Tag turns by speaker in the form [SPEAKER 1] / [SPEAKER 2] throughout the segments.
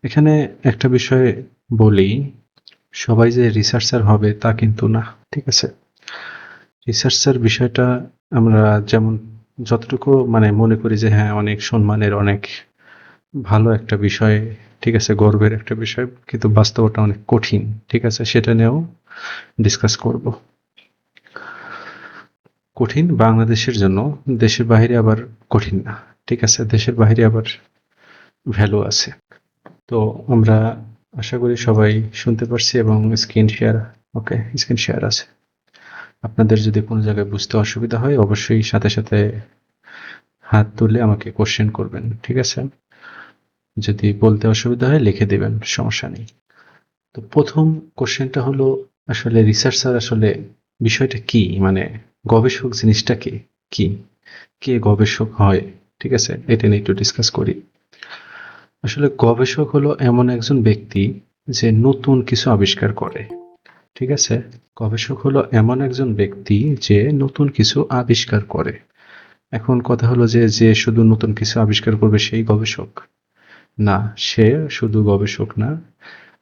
[SPEAKER 1] এখানে একটা বিষয় বলি, সবাই যে রিসার্চার হবে তা কিন্তু না। ঠিক আছে? রিসার্চার বিষয়টা আমরা যেমন যতটুকু মানে মনে করি যে হ্যাঁ, অনেক সম্মানের, অনেক ভালো একটা বিষয়, ঠিক আছে, গর্বের একটা বিষয়, কিন্তু বাস্তবতা অনেক কঠিন। ঠিক আছে? সেটা নিয়েও ডিসকাস করব। কঠিন বাংলাদেশের জন্য, দেশের বাইরে আবার কঠিন না। ঠিক আছে? দেশের বাইরে আবার ভ্যালু আছে। তো আমরা আশা করি সবাই শুনতে পারছি এবং স্ক্রিন শেয়ার, ওকে, স্ক্রিন শেয়ার আছে। আপনাদের যদি কোনো জায়গায় বুঝতে অসুবিধা হয় অবশ্যই সাথে সাথে হাত তুলে আমাকে কোশ্চেন করবেন। ঠিক আছে? যদি বলতে অসুবিধা হয় লিখে দিবেন, সমস্যা নেই। তো প্রথম কোশ্চেনটা হলো, আসলে রিসার্চার আসলে বিষয়টা কি, মানে গবেষক জিনিসটা কি, কি কে গবেষক হয়? ঠিক আছে, এটা নিয়ে একটু ডিসকাস করি। আসলে গবেষক হলো এমন একজন ব্যক্তি যে নতুন কিছু আবিষ্কার করে। ঠিক আছে? গবেষক হলো এমন একজন ব্যক্তি যে নতুন কিছু আবিষ্কার করে। এখন কথা হলো যে যে শুধু নতুন কিছু আবিষ্কার করবে সেই গবেষক না, সে শুধু গবেষক না,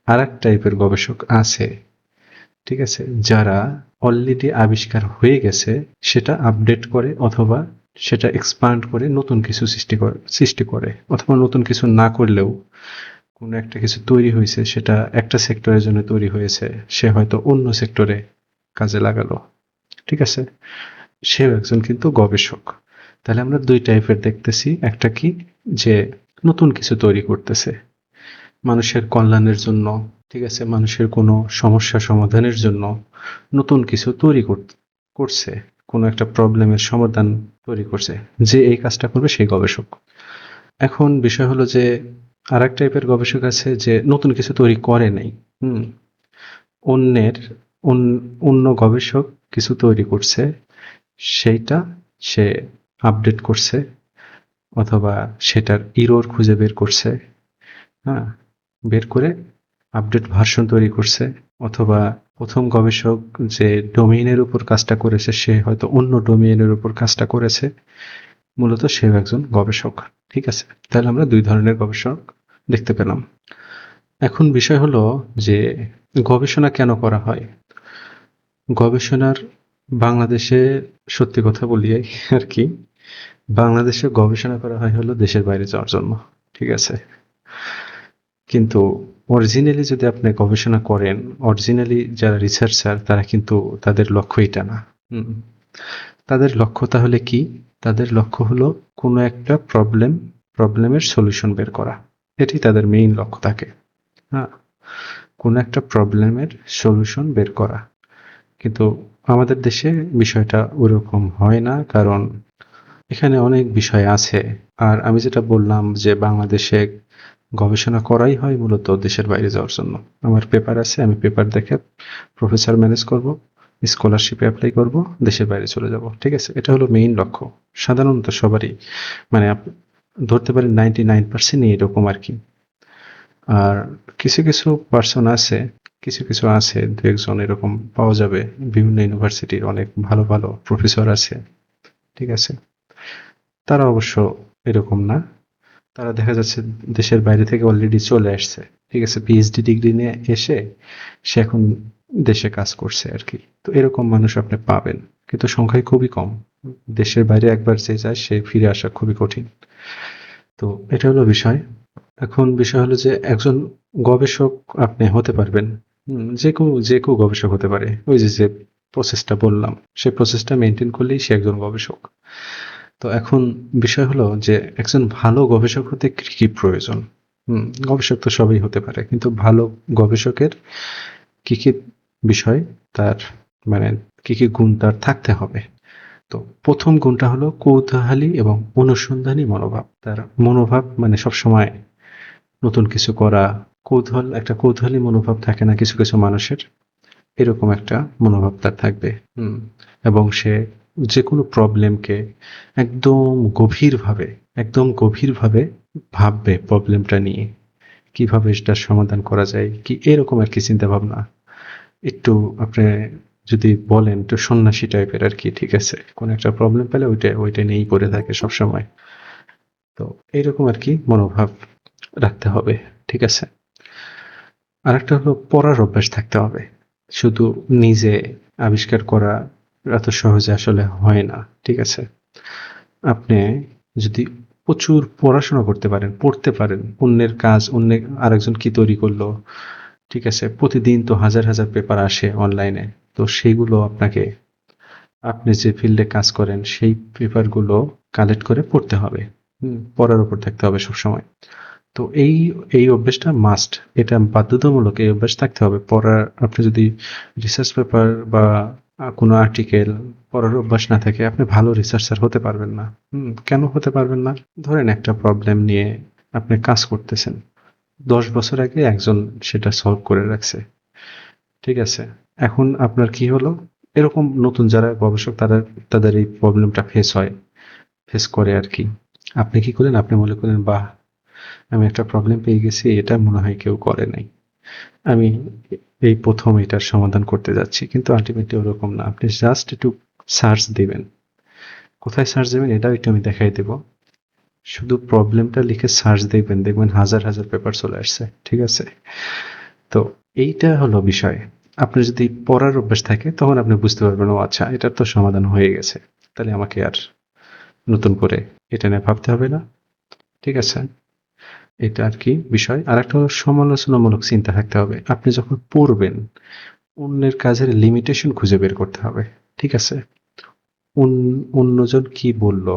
[SPEAKER 1] আর এক টাইপের গবেষক আছে। ঠিক আছে? যারা অলরেডি আবিষ্কার হয়ে গেছে সেটা আপডেট করে, অথবা সেটা এক্সপান্ড করে নতুন কিছু সৃষ্টি করে, অথবা নতুন কিছু না করলেও কোনো একটা কিছু তৈরি হয়েছে, সেটা একটা সেক্টরের জন্য তৈরি হয়েছে, সে হয়তো অন্য সেক্টরে কাজে লাগালো। ঠিক আছে? সেও একজন কিন্তু গবেষক। তাহলে আমরা দুই টাইপের দেখতেছি। একটা কি, যে নতুন কিছু তৈরি করতেছে মানুষের কল্যাণের জন্য, ঠিক আছে, মানুষের কোনো সমস্যা সমাধানের জন্য নতুন কিছু তৈরি করছে, কোনো একটা প্রবলেমের সমাধান তৈরি করছে, যে এই কাজটা করবে সেই গবেষক। এখন বিষয় হলো যে আর এক টাইপের গবেষক আছে যে নতুন কিছু তৈরি করে নাই। হুম অন্যের অন্য গবেষক কিছু তৈরি করছে, সেইটা সে আপডেট করছে, অথবা সেটার ইরর খুঁজে বের করছে। হ্যাঁ, বের করে আপডেট ভার্সন তৈরি করছে, অথবা প্রথম গবেষক যে ডোমেইনের উপর কাজটা করেছে সে হয়তো অন্য ডোমেইনের উপর কাজটা করেছে, মূলত সেও একজন গবেষক। ঠিক আছে? তাহলে আমরা দুই ধরনের গবেষক দেখতে পেলাম। এখন বিষয় হলো যে গবেষণা কেন করা হয়? গবেষণার বাংলাদেশে, সত্যি কথা বলি আর কি, বাংলাদেশে গবেষণা করা হয় হলো দেশের বাইরে যাওয়ার জন্য। ঠিক আছে? কিন্তু অরিজিনালি যদি আপনি গবেষণা করেন, অরিজিনালি যারা রিসার্চার তারা কিন্তু তাদের লক্ষ্য এটা না। হুম তাদের লক্ষ্য তাহলে কি? তাদের লক্ষ্য হলো কোনো একটা প্রবলেমের সলিউশন বের করা। এটি তাদের মেইন লক্ষ্য থাকে। হ্যাঁ, কোনো একটা প্রবলেমের সলিউশন বের করা। কিন্তু আমাদের দেশে বিষয়টা ওরকম হয় না, কারণ এখানে অনেক বিষয় আছে। আর আমি যেটা বললাম যে বাংলাদেশে গবেষণা করাই হয় মূলত দেশের বাইরে যাওয়ার জন্য। আমার পেপার আছে, আমি পেপার দেখে প্রফেসর ম্যানেজ করব, স্কলারশিপে অ্যাপ্লাই করব, দেশের বাইরে চলে যাব। ঠিক আছে? এটা হলো মেইন লক্ষ্য সাধারণত সবারই, মানে ধরতে পারেন 99% এরকম আর কি। আর কিছু কিছু পার্সন আছে, কিছু কিছু আছে, দু একজন এরকম পাওয়া যাবে। বিভিন্ন ইউনিভার্সিটির অনেক ভালো ভালো প্রফেসর আছে। ঠিক আছে? তারা অবশ্য এরকম না। তারা দেখা যাচ্ছে দেশের বাইরে থেকে অলরেডি চলে আসছে। ঠিক আছে? পিএইচডি ডিগ্রি নিয়ে এসে সে এখন দেশে কাজ করছে আর কি। তো এরকম মানুষ আপনি পাবেন, কিন্তু সংখ্যায় খুবই কম। দেশের বাইরে একবার যে যায় সে ফিরে আসা খুবই কঠিন। তো এটা হলো বিষয়। এখন বিষয় হলো যে একজন গবেষক আপনি হতে পারবেন। যে কেউ গবেষক হতে পারে। ওই যে প্রসেসটা বললাম, সেই প্রসেসটা মেনটেন করলেই সে একজন গবেষক। তো এখন বিষয় হলো যে একজন ভালো গবেষক হতে কি কি প্রয়োজন? গবেষক তো সবাই হতে পারে, কিন্তু ভালো গবেষকের কি কি বিষয়, তার মানে কি কি গুণ তার থাকতে হবে? তো প্রথম গুণটা হলো কৌতূহলী এবং অনুসন্ধানী মনোভাব। তার মনোভাব মানে সবসময় নতুন কিছু করা, একটা কৌতূহলী মনোভাব থাকে না কিছু কিছু মানুষের, এরকম একটা মনোভাব তার থাকবে। হুম এবং সে যেকোনো প্রবলেমকে একদম গভীরভাবে একদম গভীরভাবে ভাববে প্রবলেমটা নিয়ে, কিভাবে সেটার সমাধান করা যায়, কি এরকম আর কি চিন্তা ভাবনা। একটু আপনি যদি বলেন একটু সন্ন্যাসী টাইপের আর কি। ঠিক আছে? কোন একটা প্রবলেম পেলে ওইটা ওইটা নিয়েই পড়ে থাকে সবসময়। তো এইরকম আর কি মনোভাব। রাখতে হবে। ঠিক আছে? আরেকটা হলো পড়ার অভ্যাস থাকতে হবে। শুধু নিজে আবিষ্কার করা এত সহজে আসলে হয় না। ঠিক আছে? আপনি যদি প্রচুর পড়াশোনা করতে পারেন, পড়তে পারেন, অন্যের কাজ, আরেকজন কি তৈরি করলো, ঠিক আছে? প্রতিদিন তো হাজার, হাজার পেপার আসে অনলাইনে। তো সেগুলো আপনি যে ফিল্ডে কাজ করেন সেই পেপারগুলো কালেক্ট করে পড়তে হবে। পড়ার উপর থাকতে হবে সবসময়। তো এই অভ্যাসটা মাস্ট। এটা বাধ্যতামূলক, এই অভ্যাস থাকতে হবে। আপনি যদি রিসার্চ পেপার বা কোনো আর্টিকেল পড়ার অভ্যাস না থাকে, আপনি ভালো রিসার্চার হতে পারবেন না। কেন হতে পারবেন না? ধরেন একটা প্রবলেম নিয়ে আপনি কাজ করতেছেন। 10 বছর আগে একজন সেটা সলভ করে রাখছে। ঠিক আছে? এখন আপনার কি হলো? এরকম নতুন যারা গবেষক তাদের এই প্রবলেমটা ফেস করে আরকি। আপনি কি করলেন? আপনি মনে করলেন, বাহ! আমি একটা প্রবলেম পেয়ে গেছি, এটা মনে হয় কেউ করে নাই। আমি এই ১ম এটার সমাধান করতে যাচ্ছি। কিন্তু আল্টিমেটলি ওরকম না। আপনি জাস্ট একটু সার্চ দিবেন। কোথায় সার্চ দিবেন এটাও একটু আমি দেখাই দেব। শুধু প্রবলেমটা লিখে সার্চ দিবেন, দেখবেন হাজার, হাজার পেপার চলে আসছে। ঠিক আছে? তো এইটা হলো বিষয়। আপনার যদি পড়ার অভ্যাস থাকে তখন আপনি বুঝতে পারবেন, ও আচ্ছা, এটার তো সমাধান হয়ে গেছে। তাহলে আমাকে আর নতুন করে এটা নিয়ে ভাবতে হবে না। ঠিক আছে? এটা আরকি বিষয়। আরেকটা হলো সমালোচনামূলক চিন্তা থাকতে হবে। আপনি যখন পড়বেন, অন্যের কাজের লিমিটেশন খুঁজে বের করতে হবে। ঠিক আছে? অন্যজন কি বলল,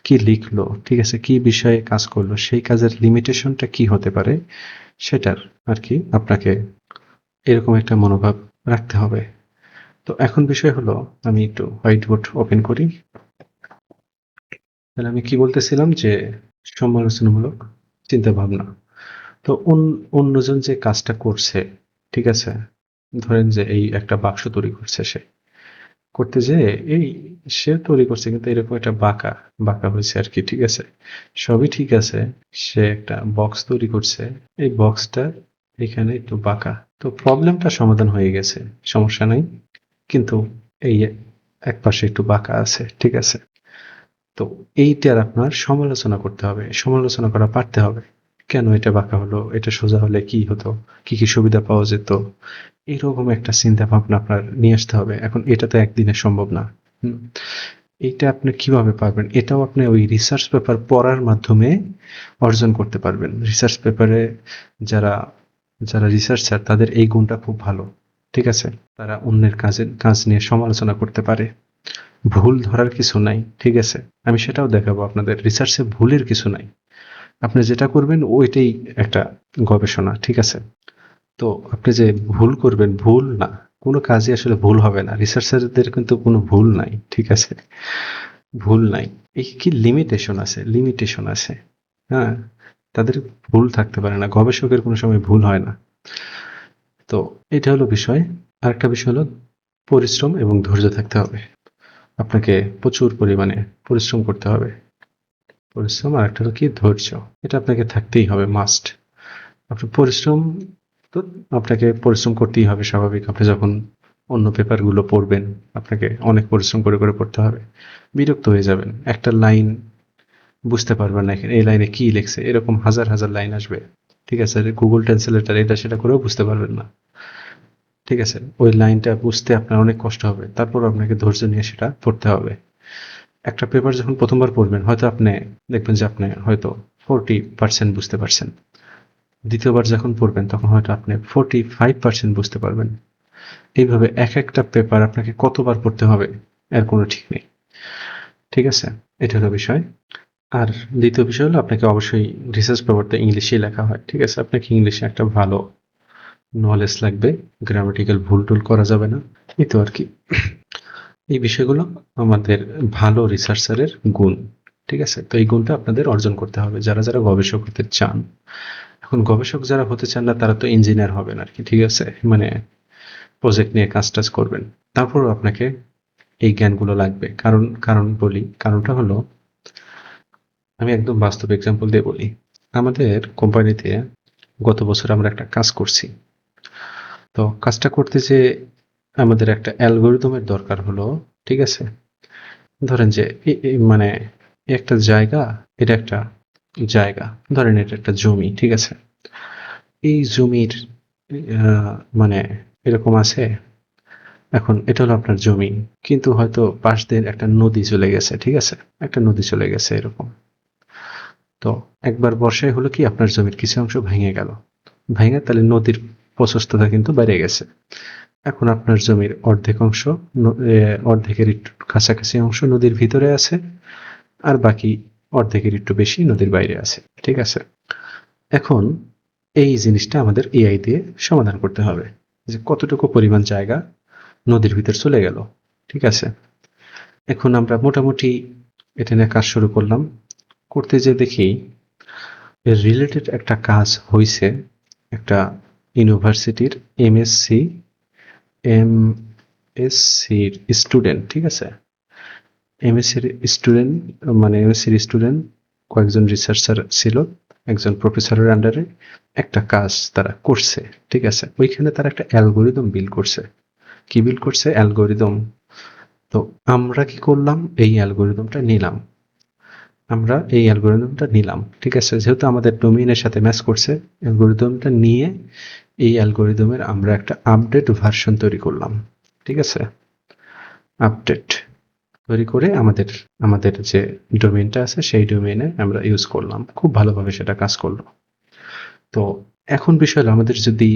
[SPEAKER 1] কি লিখলো, ঠিক আছে? কি বিষয়ে কাজ করলো, সেই কাজের লিমিটেশনটা কি হতে পারে, সেটার আরকি আপনাকে এরকম একটা মনোভাব রাখতে হবে। তো এখন বিষয় হলো, আমি একটু হোয়াইট বোর্ড ওপেন করি। তাহলে আমি কি বলতেছিলাম যে সমালোচনামূলক চিন্তাভাবনা। তো অন্যজন যে কাজটা করছে, ঠিক আছে? ধরেন যে এই একটা বাক্স তৈরি করছে সে। করতে যেয়ে সে তৈরি করছে কিন্তু এরকম একটা বাঁকা হয়েছে আরকি, ঠিক আছে? সবই ঠিক আছে। সে একটা বক্স তৈরি করছে। এই বক্সটা এখানে একটু বাঁকা। তো প্রবলেমটা সমাধান হয়ে গেছে। সমস্যা নাই। কিন্তু এই একপাশে একটু বাঁকা আছে। ঠিক আছে? তো এইটার আপনার সমালোচনা করতে হবে। সমালোচনা করা পারতে হবে। কেন এটা বাঁকা হলো? এটা সোজা হলে কি হতো? কি, কি সুবিধা পাওয়া যেত? এরকম একটা চিন্তা ভাবনা আপনার নিয়ে আসতে হবে। এখন এটা তো একদিনে সম্ভব না। হুম? এইটা আপনি কিভাবে পারবেন? এটাও আপনি ওই রিসার্চ পেপার পড়ার মাধ্যমে অর্জন করতে পারবেন। রিসার্চ পেপারে যারা যারা রিসার্চার তাদের এই গুণটা খুব ভালো। ঠিক আছে? তারা অন্যের কাজ নিয়ে সমালোচনা করতে পারে। ভুল ধরার কিছু নাই। ঠিক আছে? আমি সেটাও দেখাবো আপনাদের। রিসার্চে ভুলের কিছু নাই। আপনি যেটা করবেন ওইটাই একটা গবেষণা। ঠিক আছে? তো আপনি যে ভুল করবেন, ভুল না। কোনো কাজই আসলে ভুল হবে না। রিসার্চারদের কিন্তু কোনো ভুল নাই। ঠিক আছে? ভুল নাই। এই কি লিমিটেশন আছে। হ্যাঁ? তাদের ভুল থাকতে পারে না। গবেষকের কোনো সময় ভুল হয় না। তো এটা হলো বিষয়। আরেকটা বিষয় হলো পরিশ্রম এবং ধৈর্য থাকতে হবে। আপনাকে প্রচুর পরিমাণে পরিশ্রম করতে হবে। পরিশ্রম আর একটা হলো কি ধৈর্য। এটা আপনাকে থাকতেই হবে মাস্ট। আপনি পরিশ্রম তো আপনাকে পরিশ্রম করতেই হবে স্বাভাবিক। আপনি যখন অন্য পেপারগুলো পড়বেন, আপনাকে অনেক পরিশ্রম করে পড়তে হবে। বিরক্ত হয়ে যাবেন। একটা লাইন বুঝতে পারবেন না, এখানে এই লাইনে কি লিখছে। এরকম হাজার, হাজার লাইন আসবে। ঠিক আছে? গুগল ট্রান্সলেটর এটা সেটা করেও বুঝতে পারবেন না। ঠিক আছে? ওই লাইনটা বুঝতে আপনার অনেক কষ্ট হবে। তারপরও আপনাকে ধৈর্য নিয়ে সেটা পড়তে হবে। একটা পেপার যখন ১ম বার পড়বেন, হয়তো আপনি দেখবেন যে আপনি হয়তো 40% বুঝতে পারছেন। দ্বিতীয়বার যখন পড়বেন তখন হয়তো আপনি 45% বুঝতে পারবেন। এইভাবে একেকটা পেপার আপনাকে কতবার পড়তে হবে এর কোনো ঠিক নেই। ঠিক আছে? এটা হলো বিষয়। আর দ্বিতীয় বিষয় হলো, আপনাকে অবশ্যই রিসার্চ পেপারটা ইংলিশেই লেখা হয়। ঠিক আছে? আপনাকে ইংলিশে একটা ভালো নলেজ লাগবে। গ্রামাটিক্যাল ভুল-টুল করা যাবে না। এই তো আরকি। এই বিষয়গুলো আমাদের ভালো রিসার্চারের গুণ। ঠিক আছে? তো এই গুণটা আপনাদের অর্জন করতে হবে যারা গবেষক হতে চান। এখন গবেষক যারা হতে চান না তারা তো ইঞ্জিনিয়ার হবেন আরকি। ঠিক আছে? মানে প্রজেক্ট নিয়ে কাজ-টাজ করবেন। তারপরেও আপনাকে এই জ্ঞানগুলো লাগবে। কারণ বলি, কারণটা হলো, আমি একদম বাস্তব এক্সাম্পল দিয়ে বলি। আমাদের কোম্পানিতে গত বছর আমরা একটা কাজ করছি। তো কাজটা করতে যেয়ে আমাদের একটা অ্যালগরিদমের দরকার হলো। ঠিক আছে? ধরেন যে মানে একটা জায়গা, এটা একটা জায়গা, ধরেন এটা একটা জমি, ঠিক আছে? এই জমির মানে এরকম আছে, এখন এটা হলো আপনার জমি, কিন্তু হয়তো পাশ দিয়ে একটা নদী চলে গেছে, ঠিক আছে? একটা নদী চলে গেছে এরকম। তো একবার বর্ষায় হলো কি, আপনার জমির কিছু অংশ ভেঙে গেল, ভেঙে তাহলে নদীর প্রশস্ততা কিন্তু বেড়ে গেছে। এখন আপনার জমির অর্ধেক অংশ, অর্ধেকের একটু কাছাকাছি অংশ নদীর ভিতরে আছে, আর বাকি অর্ধেকের একটু বেশি নদীর বাইরে আছে, ঠিক আছে? এখন এই জিনিসটা আমাদের এআই দিয়ে সমাধান করতে হবে, যে কতটুকু পরিমাণ জায়গা নদীর ভিতর চলে গেল, ঠিক আছে? এখন আমরা মোটামুটি এটা নিয়ে কাজ শুরু করলাম, করতে যেয়ে দেখি এর রিলেটেড একটা কাজ হইছে একটা ইউনিভার্সিটির এমএসসি এমএসসির স্টুডেন্ট, ঠিক আছে? এমএসসির স্টুডেন্ট, মানে এমএসসির স্টুডেন্ট কয়েকজন রিসার্চার ছিল, একজন প্রফেসরের আন্ডারে একটা কাজ তারা করছে, ঠিক আছে? ওইখানে তারা একটা অ্যালগোরিদম বিল্ড করছে। কি বিল্ড করছে? অ্যালগোরিদম। তো আমরা কি করলাম? এই অ্যালগোরিদমটা নিলাম, আমরা এই অ্যালগোরিদমটা নিলাম, ঠিক আছে? যেহেতু আমাদের ডোমেইনের সাথে ম্যাচ করছে, অ্যালগোরিদমটা নিয়ে এই অ্যালগোরিদমের আমরা একটা আপডেট ভার্সন তৈরি করলাম, ঠিক আছে? আপডেট তৈরি করে আমাদের আমাদের যে ডোমেইনটা আছে সেই ডোমেইনে আমরা ইউজ করলাম, খুব ভালোভাবে সেটা কাজ করলো। তো এখন বিষয় হলো, আমাদের যদি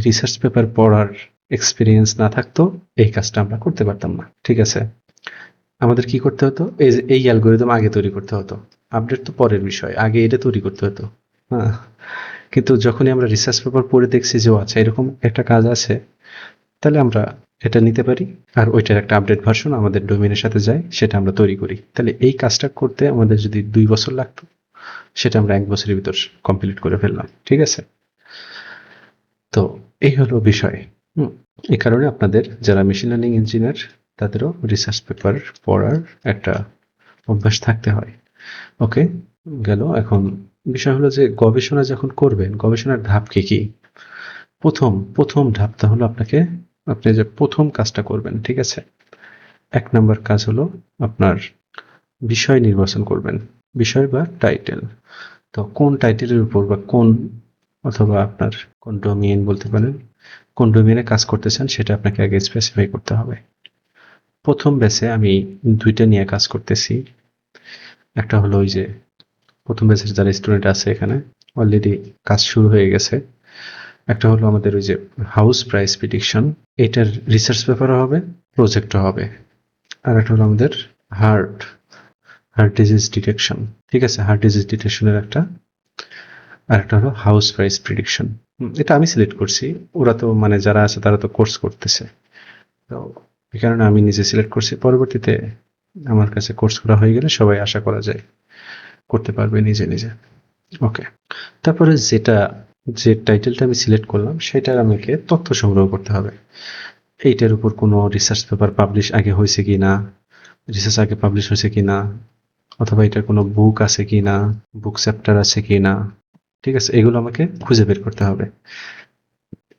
[SPEAKER 1] রিসার্চ পেপার পড়ার এক্সপিরিয়েন্স না থাকতো, এই কাজটা আমরা করতে পারতাম না, ঠিক আছে? আমাদের কি করতে হতো? এই যে এই অ্যালগোরিদম আগে তৈরি করতে হতো, আপডেট তো পরের বিষয়, আগে এটা তৈরি করতে হতো। হ্যাঁ, কিন্তু যখনই আমরা রিসার্চ পেপার পড়ে দেখছি যে ও আচ্ছা এরকম একটা কাজ আছে, তাহলে আমরা এটা নিতে পারি, আর ওইটার একটা আপডেট ভার্সন আমাদের ডোমেইনের সাথে যায়, সেটা আমরা তৈরি করি। তাহলে এই কাজটা করতে আমাদের যদি 2 বছর লাগতো, সেটা আমরা 1 বছরের ভিতর কমপ্লিট করে ফেললাম, ঠিক আছে? তো এই হলো বিষয়। হুম, এই কারণে আপনাদের যারা মেশিন লার্নিং ইঞ্জিনিয়ার, তাদেরও রিসার্চ পেপার পড়ার একটা অভ্যাস থাকতে হয়। ওকে, গেল। এখন বিষয় হলো যে গবেষণা যখন করবেন, গবেষণার ধাপ কি কি? প্রথম ধাপটা হলো আপনি যে প্রথম কাজটা করবেন, ঠিক আছে? 1 নম্বর কাজ হলো আপনার বিষয় নির্বাচন করবেন, বিষয় বা টাইটেল। তো কোন টাইটেলের উপর বা কোন, অথবা আপনার কোন ডোমেইন বলতে পারেন, কোন ডোমেইনে কাজ করতে চান সেটা আপনাকে আগে স্পেসিফাই করতে হবে। প্রথম ব্যাচে আমি 2টা নিয়ে কাজ করতেছি। একটা হলো ওই যে প্রথম ব্যাচের যারা স্টুডেন্ট আছে এখানে অলরেডি কাজ শুরু হয়ে গেছে। একটা হলো আমাদের ওই যে হাউস প্রাইস প্রিডিকশন, এটার রিসার্চ পেপারও হবে, প্রজেক্টও হবে। আর একটা হলো আমাদের হার্ট হার্ট ডিজিজ ডিটেকশন, ঠিক আছে? হার্ট ডিজিজ ডিটেকশনের একটা, আর একটা হলো হাউস প্রাইস প্রিডিকশন। এটা আমি সিলেক্ট করছি, ওরা তো মানে যারা আছে তারা তো কোর্স করতেছে, তো এই কারণে আমি নিজে সিলেক্ট করছি। পরবর্তীতে আমার কাছে কোর্স করা হয়ে গেলে সবাই আশা করা যায় করতে পারবে নিজে নিজে। ওকে, তারপরে যে টাইটেলটা আমি সিলেক্ট করলাম সেটার আমাকে তথ্য সংগ্রহ করতে হবে। এইটার উপর কোনো রিসার্চ পেপার পাবলিশ আগে হয়েছে কিনা, রিসার্চ আগে পাবলিশ হয়েছে কিনা, অথবা এটার কোনো বুক আছে কিনা, বুক চ্যাপ্টার আছে কিনা, ঠিক আছে? এগুলো আমাকে খুঁজে বের করতে হবে,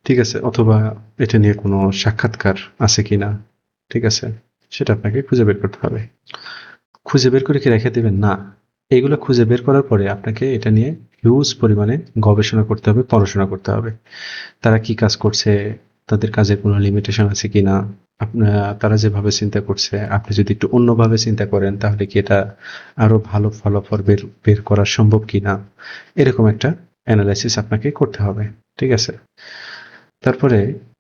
[SPEAKER 1] ঠিক আছে? অথবা এটা নিয়ে কোনো সাক্ষাৎকার আছে কিনা, ঠিক আছে? সেটা আপনাকে খুঁজে বের করতে হবে। খুঁজে বের করে কি রেখে দেবেন? না, এগুলো খুঁজে বের করার পরে আপনাকে এটা নিয়ে হিউজ পরিমাণে গবেষণা করতে হবে, পড়াশোনা করতে হবে। তারা কি কাজ করছে, তাদের কাজের কোনো লিমিটেশন আছে কিনা, তারা যেভাবে চিন্তা করছে আপনি যদি একটু অন্যভাবে চিন্তা করেন তাহলে কি এটা আরো ভালো ফলাফল বের বের করা সম্ভব কিনা, এরকম একটা অ্যানালাইসিস আপনাকে করতে হবে, ঠিক আছে? তারপরে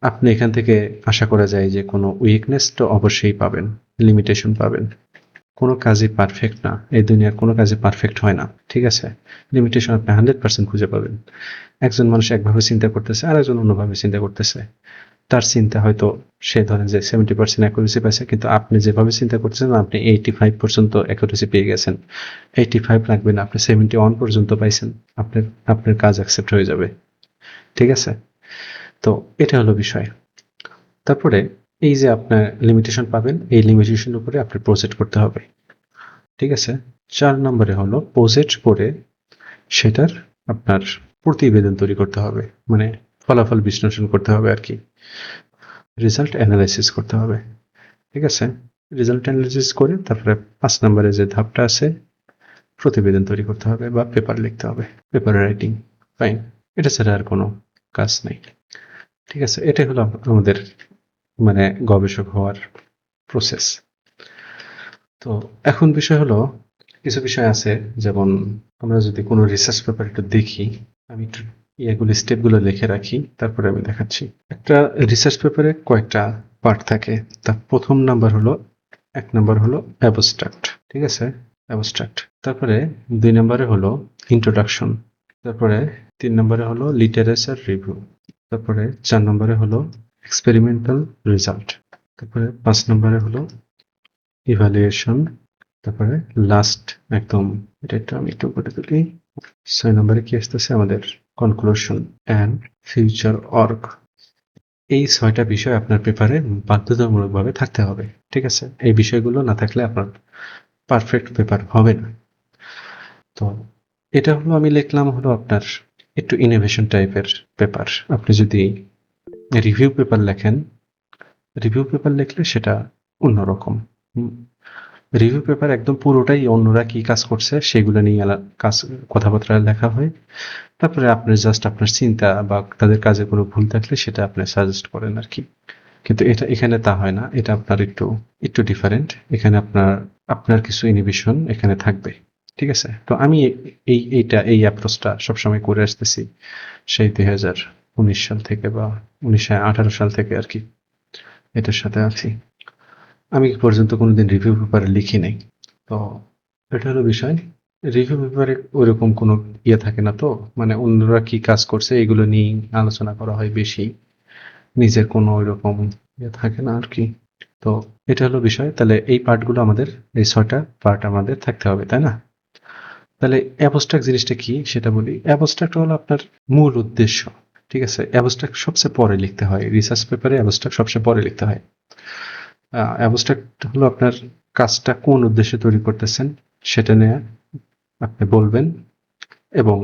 [SPEAKER 1] আপনি এখান থেকে আশা করা যায় যে কোনো উইকনেস তো অবশ্যই পাবেন, লিমিটেশন পাবেন। কোনো কাজই পারফেক্ট না, এই দুনিয়ার কোনো কাজই পারফেক্ট হয় না, ঠিক আছে? লিমিটেশন আপনি 100% খুঁজে পাবেন। একজন মানুষ একভাবে চিন্তা করতেছে, আর একজন অন্যভাবে চিন্তা করতেছে। তার চিন্তা হয়তো সে ধরেন যে 70% অ্যাকুরেসি পাইছে, কিন্তু আপনি যেভাবে চিন্তা করতেছেন আপনি 85 পর্যন্ত অ্যাকুরেসি পেয়ে গেছেন। 85 লাগবে না, আপনি 71 পর্যন্ত পাইছেন, আপনার আপনার কাজ অ্যাকসেপ্ট হয়ে যাবে, ঠিক আছে? তো এটা হলো বিষয়। তারপরে এই যে আপনার লিমিটেশন পাবেন, এই লিমিটেশন উপরে আপনার প্রজেক্ট করতে হবে, ঠিক আছে? 4 নম্বরে হলো প্রজেক্ট করে সেটার আপনার প্রতিবেদন তৈরি করতে হবে, মানে ফলাফল বিশ্লেষণ করতে হবে আর কি, রেজাল্ট অ্যানালাইসিস করতে হবে, ঠিক আছে? রেজাল্ট অ্যানালাইসিস করে তারপরে 5 নম্বরে যে ধাপটা আছে প্রতিবেদন তৈরি করতে হবে বা পেপার লিখতে হবে, পেপার রাইটিং, ফাইন। এটা ছাড়া আর কোনো কাজ নেই। ঠিক আছে, এটাই হলো আমাদের মানে গবেষক হওয়ার প্রসেস। তো এখন বিষয় হলো, কিছু বিষয় আছে, যেমন আমরা যদি কোনো রিসার্চ পেপার একটু দেখি, আমি একটু ইয়েগুলো স্টেপগুলো লিখে রাখি, তারপরে আমি দেখাচ্ছি। একটা রিসার্চ পেপারে কয়েকটা পার্ট থাকে। তার প্রথম নাম্বার হলো, এক নাম্বার হলো অ্যাবস্ট্রাক্ট, ঠিক আছে, অ্যাবস্ট্রাক্ট। তারপরে 2 নম্বরে হলো ইন্ট্রোডাকশন। তারপরে 3 নম্বরে হলো লিটারেচার রিভিউ। তারপরে 4 নম্বরে হলো এক্সপেরিমেন্টাল রেজাল্ট। তারপরে 5 নম্বরে হলো ইভালুয়েশন। তারপরে লাস্ট একদম, এটা একটু আমি একটু করে তুলি, 6 নম্বরে কি আসতেছে আমাদের কনক্লুশন অ্যান্ড ফিউচার অর্ক। এই 6টা বিষয় আপনার পেপারে বাধ্যতামূলকভাবে থাকতে হবে। ঠিক আছে, এই বিষয়গুলো না থাকলে আপনার পারফেক্ট পেপার হবে না। তো এটা হলো, আমি লিখলাম হলো আপনার একটু ইনোভেশন টাইপের পেপার। আপনি যদি রিভিউ পেপার লেখেন, রিভিউ পেপার লিখলে সেটা অন্যরকম। রিভিউ পেপার একদম পুরোটাই অন্যরা কি কাজ করছে সেগুলো নিয়ে কাজ, কথাবার্তা লেখা হয়। তারপরে আপনি জাস্ট আপনার চিন্তা বা তাদের কাজে কোনো ভুল থাকলে সেটা আপনি সাজেস্ট করেন আর কি। কিন্তু এটা এখানে তা হয় না, এটা আপনার একটু একটু ডিফারেন্ট। এখানে আপনার আপনার কিছু ইনোভেশন এখানে থাকবে। ঠিক আছে, তো আমি এই অ্যাপ্রোচটা সবসময় করে আসতেছি সেই 2019 সাল থেকে বা 1918 সাল থেকে আর কি, এটার সাথে আছি। আমি কি পর্যন্ত কোনোদিন রিভিউ পেপারে লিখি নাই। তো এটা হলো বিষয়। রিভিউ পেপারে ওইরকম কোনো ইয়ে থাকে না, তো মানে অন্যরা কি কাজ করছে এগুলো নিয়ে আলোচনা করা হয় বেশি, নিজের কোনো ওইরকম ইয়ে থাকে না আর কি। তো এটা হলো বিষয়। তাহলে এই পার্টগুলো আমাদের, এই 6টা পার্ট আমাদের থাকতে হবে, তাই না? তাহলে অ্যাবস্ট্রাক্ট জিনিসটা কি সেটা বলি। অ্যাবস্ট্রাক্ট হলো আপনার মূল উদ্দেশ্য। ঠিক আছে, অ্যাবস্ট্রাক্ট সবচেয়ে পরে লিখতে হয়, রিসার্চ পেপারে অ্যাবস্ট্রাক্ট সবচেয়ে পরে লিখতে হয়। অ্যাবস্ট্রাক্ট হলো আপনার কাজটা কোন উদ্দেশ্যে তৈরি করতেছেন সেটা নিয়ে আপনি বলবেন, এবং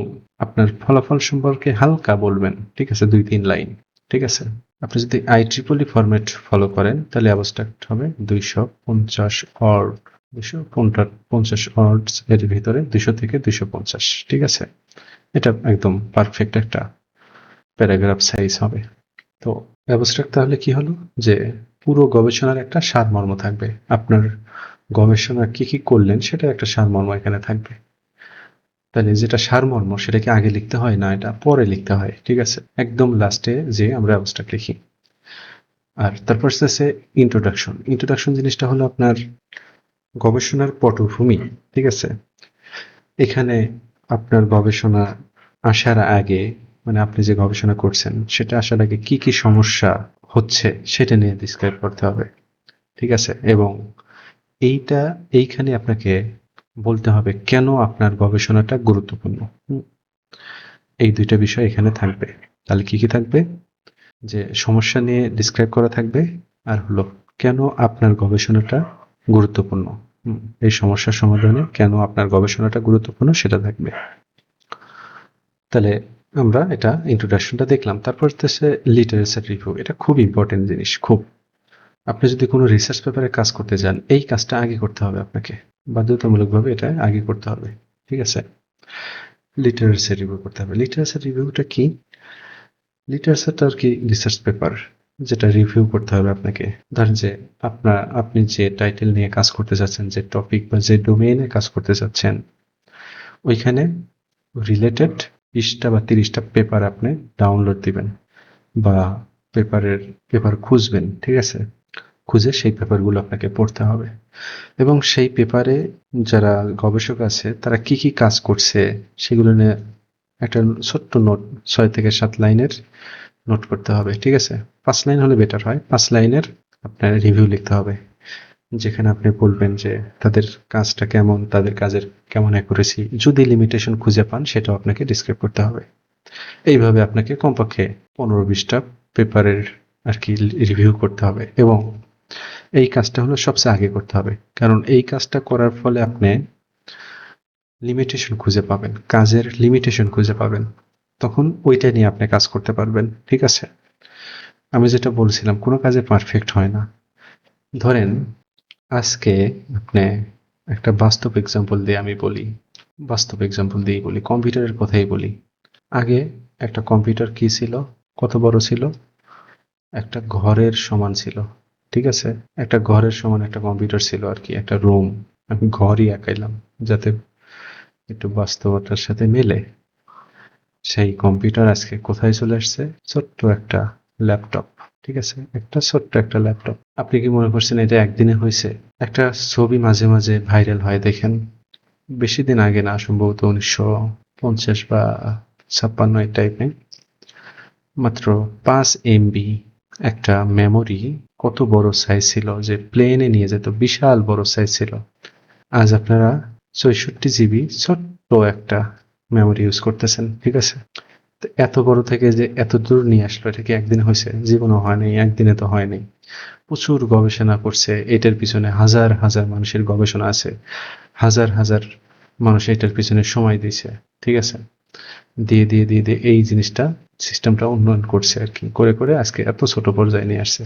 [SPEAKER 1] আপনার ফলাফল সম্পর্কে হালকা বলবেন। ঠিক আছে, 2-3 লাইন। ঠিক আছে, আপনি যদি IEEE ফরম্যাট ফলো করেন তাহলে অ্যাবস্ট্রাক্ট হবে 250 ওয়ার্ড, 250 ওয়ার্ডস এর ভিতরে 200 থেকে 250। ঠিক আছে, এটা একদম পারফেক্ট একটা প্যারাগ্রাফ সাইজ হবে। তো অ্যাবস্ট্রাক্ট তাহলে কি হলো, যে পুরো গবেষণার একটা সারমর্ম থাকবে। আপনার গবেষণা কি কি করলেন সেটা একটা সারমর্ম এখানে থাকবে। তাহলে যেটা সারমর্ম সেটা কি আগে লিখতে হয়, না এটা পরে লিখতে হয়? ঠিক আছে, একদম লাস্টে যে আমরা অ্যাবস্ট্রাক্ট লিখি। আর তারপর আছে ইন্ট্রোডাকশন। ইন্ট্রোডাকশন জিনিসটা হলো আপনার গবেষণার পটভূমি। ঠিক আছে, এখানে আপনার গবেষণা আসার আগে, মানে আপনি যে গবেষণা করছেন সেটা আসার আগে কি কি সমস্যা হচ্ছে সেটা নিয়ে ডিসক্রাইব করতে হবে। ঠিক আছে, এবং এইটা, এইখানে আপনাকে বলতে হবে কেন আপনার গবেষণাটা গুরুত্বপূর্ণ। এই 2টা বিষয় এখানে থাকবে। তাহলে কি কি থাকবে, যে সমস্যা নিয়ে ডিসক্রাইব করা থাকবে, আর হলো কেন আপনার গবেষণাটা গুরুত্বপূর্ণ। এই সমস্যার সমাধানে কেন আপনার গবেষণাটা গুরুত্বপূর্ণ সেটা থাকবে। তাহলে আমরা এটা ইন্ট্রোডাকশনটা দেখলাম। তারপর হচ্ছে লিটারেচার রিভিউ। এটা খুব ইম্পর্টেন্ট জিনিস, খুব। আপনি যদি কোনো রিসার্চ পেপারে কাজ করতে যান, এই কাজটা আগে করতে হবে আপনাকে, বাধ্যতামূলকভাবে এটা আগে করতে হবে। ঠিক আছে, লিটারেচার রিভিউ করতে হবে। লিটারেচার রিভিউটা কি? লিটারেচারটা আর কি রিসার্চ পেপার যেটা রিভিউ করতে হবে আপনাকে। ধরেন যে আপনি যে টাইটেল নিয়ে কাজ করতে যাচ্ছেন, যে টপিক বা যে ডোমেইনে কাজ করতে যাচ্ছেন, ওইখানে রিলেটেড 20টা বা 30টা পেপার আপনি ডাউনলোড দিবেন বা পেপার খুঁজবেন। ঠিক আছে, খুঁজে সেই পেপারগুলো আপনাকে পড়তে হবে, এবং সেই পেপারে যারা গবেষক আছে তারা কি কি কাজ করছে সেগুলো নিয়ে একটা ছোট্ট নোট, 6 থেকে 7 লাইনের নোট করতে হবে। ঠিক আছে, 5 লাইন হলে বেটার হয়। 5 লাইনের আপনার রিভিউ লিখতে হবে, যেখানে আপনি বলবেন যে তাদের কাজটা কেমন, তাদের কাজের কেমন অ্যাকুরেসি, যদি লিমিটেশন খুঁজে পান সেটাও আপনাকে ডিসক্রাইব করতে হবে। এইভাবে আপনাকে কমপক্ষে 15-20টা পেপারের আর কি রিভিউ করতে হবে, এবং এই কাজটা হলো সবচেয়ে আগে করতে হবে, কারণ এই কাজটা করার ফলে আপনি লিমিটেশন খুঁজে পাবেন, কাজের লিমিটেশন খুঁজে পাবেন, তখন ওইটা নিয়ে আপনি কাজ করতে পারবেন। ঠিক আছে, আমি যেটা বলছিলাম, কোনো কাজে পারফেক্ট হয় না। ধরেন আজকে আপনি, একটা বাস্তব এক্সাম্পল দিয়ে আমি বলি, বাস্তব এক্সাম্পল দিয়েই বলি, কম্পিউটারের কথাই বলি। আগে একটা কম্পিউটার কি ছিল, কত বড় ছিল, একটা ঘরের সমান ছিল, ঠিক আছে? একটা ঘরের সমান একটা কম্পিউটার ছিল আর কি, একটা রুম। আমি ঘরই আঁকাইলাম যাতে একটু বাস্তবতার সাথে মেলে। সেই কম্পিউটার আজকে কোথায় চলে আসছে? ছোট্ট একটা ল্যাপটপ, ঠিক আছে? একটা ছোট্ট একটা ল্যাপটপ। আপনি কি মনে করছেন এটা একদিনে হয়েছে? একটা ছবি মাঝে মাঝে ভাইরাল হয় দেখেন, বেশি দিন আগে না, সম্ভবত 1950 বা 56 এই টাইপে, মাত্র 5 MB একটা মেমোরি। কত বড় সাইজ ছিল যে প্লেনে নিয়ে যেত, বিশাল বড় সাইজ ছিল। আজ আপনারা 64 GB ছোট্ট একটা মেমোরি ইউজ করতেছেন, ঠিক আছে? তো এত বড় থেকে যে এত দূর নিয়ে আসলো, এটা কি একদিনে হয়েছে? জীবনও হয়নি, একদিনে তো হয়নি। প্রচুর গবেষণা করছে এটার পিছনে, হাজার হাজার মানুষের গবেষণা আছে, হাজার হাজার মানুষ এটার পিছনে সময় দিয়েছে, ঠিক আছে? দিয়ে দিয়ে দিয়ে দিয়ে এই জিনিসটা, সিস্টেমটা উন্নয়ন করছে আর কি, করে করে আজকে এত ছোট পর্যায়ে নিয়ে আসছে।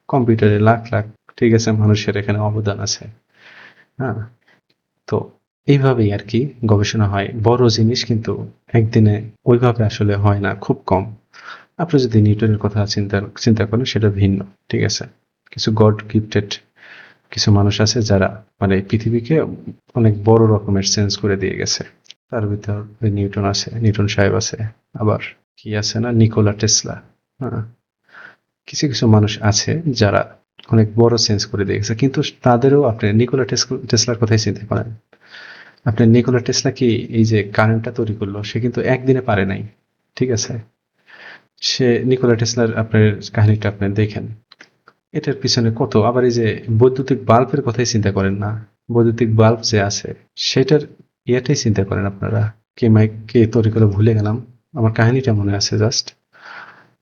[SPEAKER 1] কম্পিউটারে লাখ লাখ, ঠিক আছে, মানুষের এখানে অবদান আছে। হ্যাঁ, তো এইভাবেই আর কি গবেষণা হয়। বড় জিনিস কিন্তু একদিনে ওইভাবে আসলে হয় না, খুব কম। আপনি যদি নিউটনের কথা চিন্তা চিন্তা করেন, সেটা ভিন্ন, ঠিক আছে? কিছু গড গিফটেড কিছু মানুষ আছে যারা মানে এই পৃথিবীকে অনেক বড় রকমের চেঞ্জ করে দিয়ে গেছে। তার ভিতর ওই নিউটন আছে, নিউটন সাহেব আছে, আবার কি আছে না, নিকোলা টেসলা। হ্যাঁ, কিছু কিছু মানুষ আছে যারা অনেক বড় চেঞ্জ করে দিয়ে গেছে, কিন্তু তাদেরও আপনি নিকোলা টেসলার কথাই চিন্তা করেন। আপনি নিকোলা টেসলা কি এই যে কারেন্টটা তৈরি করলো, সে কিন্তু একদিনে পারে নাই, ঠিক আছে? সে নিকোলা টেসলার আপনার কাহিনীটা আপনি দেখেন, এটার পিছনে কত, আবার এই যে বৈদ্যুতিক বাল্বের কথাই চিন্তা করেন না, বৈদ্যুতিক বাল্ব যে আছে সেটার ইয়েটাই চিন্তা করেন আপনারা। কে তৈরি করে ভুলে গেলাম, আমার কাহিনীটা মনে আছে জাস্ট,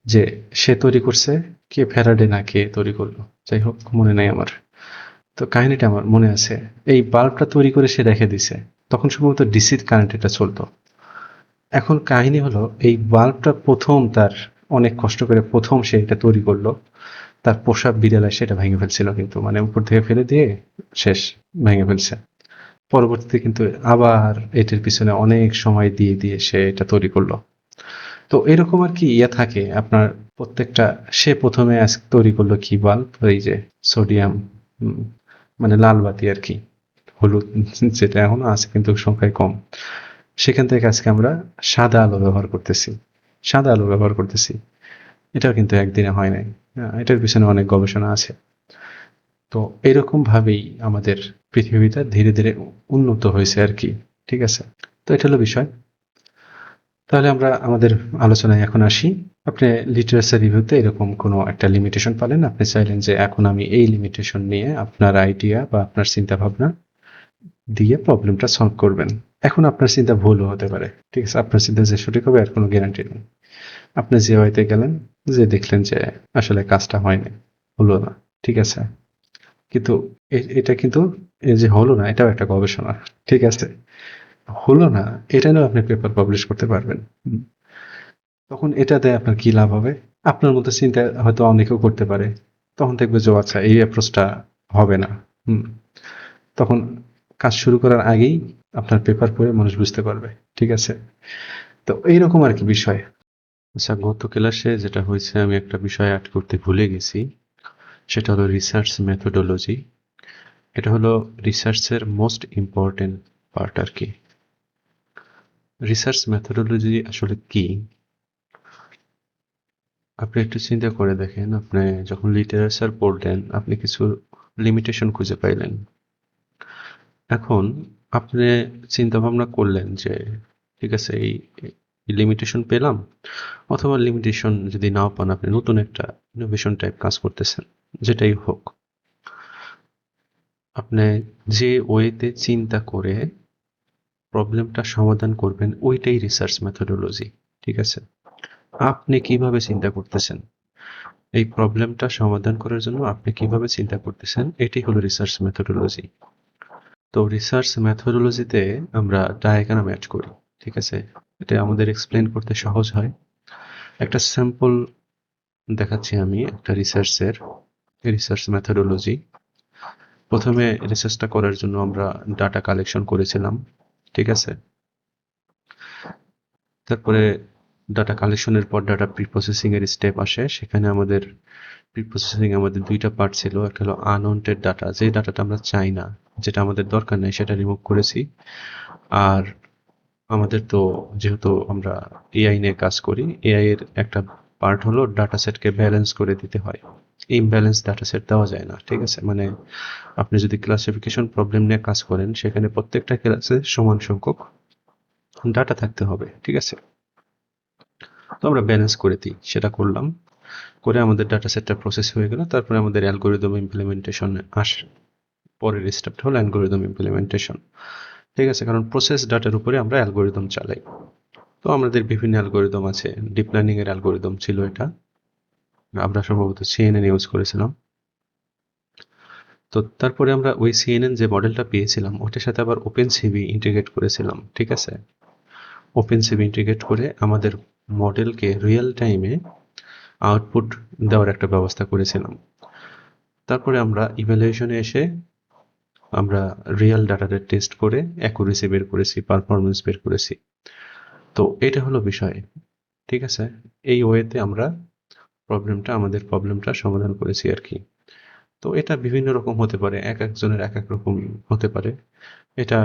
[SPEAKER 1] যে সে তৈরি করছে, কে ফ্যারাডে না কে তৈরি করলো, যাই হোক মনে নাই আমার। তো কাহিনীটা আমার মনে আছে, এই বাল্বটা তৈরি করে সে রেখে দিছে, তখন সম্ভবত ডিসি কারেন্ট এটা চলতো। এখন কাহিনী হলো, এই বাল্বটা প্রথম তার অনেক কষ্ট করে প্রথম সে এটা তৈরি করলো, তার পোষা বিড়াল সেটা ভেঙে ফেলছিল, কিন্তু মানে উপর থেকে ফেলে দিয়ে শেষ, ভেঙে ফেলছে। পরবর্তীতে কিন্তু আবার এটার পিছনে অনেক সময় দিয়ে দিয়ে সে এটা তৈরি করলো। তো এরকম আর কি ইয়ে থাকে আপনার প্রত্যেকটা। সে প্রথমে তৈরি করলো কি বাল্ব, ওই যে সোডিয়াম, মানে লাল বাতি আর কি, হলুদ, যেটা এখনো আছে কিন্তু সংখ্যায় কম। সেখান থেকে আজকে আমরা সাদা আলো ব্যবহার করতেছি, সাদা আলো ব্যবহার করতেছি। এটাও কিন্তু একদিনে হয় নাই। এটার পিছনে অনেক গবেষণা আছে। তো এরকম ভাবেই আমাদের পৃথিবীটা ধীরে ধীরে উন্নত হয়েছে আর কি, ঠিক আছে? তো এটা হলো বিষয়। তাহলে আমরা আমাদের আলোচনায় এখন আসি। আপনি লিটারেচার রিভিউতে এরকম কোনো একটা লিমিটেশন পালেন, আপনি চাইলেন যে এখন আমি এই লিমিটেশন নিয়ে আপনার আইডিয়া বা আপনার চিন্তা ভাবনা দিয়ে প্রবলেমটা সলভ করবেন। এখন আপনার চিন্তা ভুলও হতে পারে, ঠিক আছে? আপনার চিন্তা যে সঠিক হবে এর কোনো গ্যারান্টি নেই। আপনি যে হইতে গেলেন, যে দেখলেন যে আসলে কাজটা হয়নি, হলো না, ঠিক আছে? কিন্তু এটা কিন্তু, এই যে হলো না, এটাও একটা গবেষণা, ঠিক আছে? হলো না, এটা নিয়েও আপনি পেপার পাবলিশ করতে পারবেন। তখন এটাতে আপনার কি লাভ হবে? আপনার মতো চিন্তা হয়তো অনেকেও করতে পারে। তখন দেখবে যে আচ্ছা এই অ্যাপ্রোচটা হবে না। হুম, তখন কাজ শুরু করার আগেই আপনার পেপার পড়ে মানুষ বুঝতে পারবে, ঠিক আছে? তো এইরকম আর কি বিষয়। আচ্ছা, গত ক্লাসে যেটা হয়েছে, আমি একটা বিষয় অ্যাড করতে ভুলে গেছি, সেটা হলো রিসার্চ মেথোডোলজি। এটা হলো রিসার্চের মোস্ট ইম্পর্টেন্ট পার্ট আর কি। রিসার্চ মেথোডোলজি আসলে কি? আপনি একটু চিন্তা করে দেখেন, আপনি যখন লিটারেচার পড়লেন, আপনি কিছু লিমিটেশন খুঁজে পাইলেন। এখন আপনি চিন্তা ভাবনা করলেন যে ঠিক আছে, এই লিমিটেশন পেলাম, অথবা লিমিটেশন যদি নাও পান, আপনি নতুন একটা ইনোভেশন টাইপ কাজ করতেছেন, যেটাই হোক, আপনি যে ওয়েতে চিন্তা করে প্রবলেমটা সমাধান করবেন, ওইটাই রিসার্চ মেথোডোলজি, ঠিক আছে? আপনি কিভাবে চিন্তা করতেছেন, এই প্রবলেমটা সমাধান করার জন্য আপনি কিভাবে চিন্তা করতেছেন, এটাই হলো রিসার্চ মেথোডোলজি। তো রিসার্চ মেথোডোলজিতে আমরা ডায়াগ্রাম অ্যাড করি, ঠিক আছে? এটা আমাদের এক্সপ্লেন করতে সহজ হয়। একটা স্যাম্পল দেখাচ্ছি আমি একটা রিসার্চ মেথোডোলজি। প্রথমে রিসার্চটা করার জন্য আমরা ডাটা কালেকশন করেছিলাম। ঠিক আছে। তারপরে ডাটা কালেকশনের পর ডাটা প্রিপ্রসেসিং এর স্টেপ আসে। সেখানে আমাদের প্রিপ্রসেসিং আমাদের দুইটা পার্ট ছিল। একটা হলো আনওয়ান্টেড ডাটা, যে ডাটাটা আমরা চাই না, যেটা আমাদের দরকার নেই, সেটা রিমুভ করেছি। আর আমাদের তো যেহেতু আমরা এআই নিয়ে কাজ করি, এআই এর একটা পার্ট হলো ডাটা সেটকে ব্যালেন্স করে দিতে হয়। ইমব্যালেন্স ডাটা সেট দেওয়া যায় না, ঠিক আছে। মানে আপনি যদি ক্লাসিফিকেশন প্রবলেম নিয়ে কাজ করেন, সেখানে প্রত্যেকটা ক্লাসে সমান সংখ্যক ডাটা থাকতে হবে, ঠিক আছে। তো আমরা ব্যালেন্স করে দিই, সেটা করলাম। করে আমাদের ডাটা সেটটা প্রসেস হয়ে গেল। তারপরে আমাদের অ্যালগরিদম ইমপ্লিমেন্টেশন আসে। পরের স্টেপটা হলো অ্যালগরিদম ইমপ্লিমেন্টেশন, ঠিক আছে। কারণ প্রসেস ডাটার উপরে আমরা অ্যালগরিদম চালাই। তো আমাদের বিভিন্ন অ্যালগরিদম আছে। ডিপ লার্নিং এর অ্যালগরিদম ছিল এটা, আমরা সম্ভবত সিএনএন ইউজ করেছিলাম। তো তারপরে আমরা ওই সিএনএন যে মডেলটা পেয়েছিলাম, ওটার সাথে আবার ওপেন সিভি ইন্টিগ্রেট করেছিলাম, ঠিক আছে। ওপেন সিভি ইন্টিগ্রেট করে আমাদের মডেলকে রিয়েল টাইমে আউটপুট দেওয়ার একটা ব্যবস্থা করেছিলাম। তারপরে আমরা ইভ্যালুয়েশনে এসে আমরা রিয়েল ডাটাটা টেস্ট করে অ্যাকুরেসি বের করেছি, পারফরমেন্স বের করেছি। তো এটা হলো বিষয়, ঠিক আছে। এই ওয়েতে আমরা আমাদের প্রবলেমটা সমাধান করেছি আর কি। তো এটা বিভিন্ন রকম হতে পারে, এক একজনের এক এক রকম হতে পারে। এটা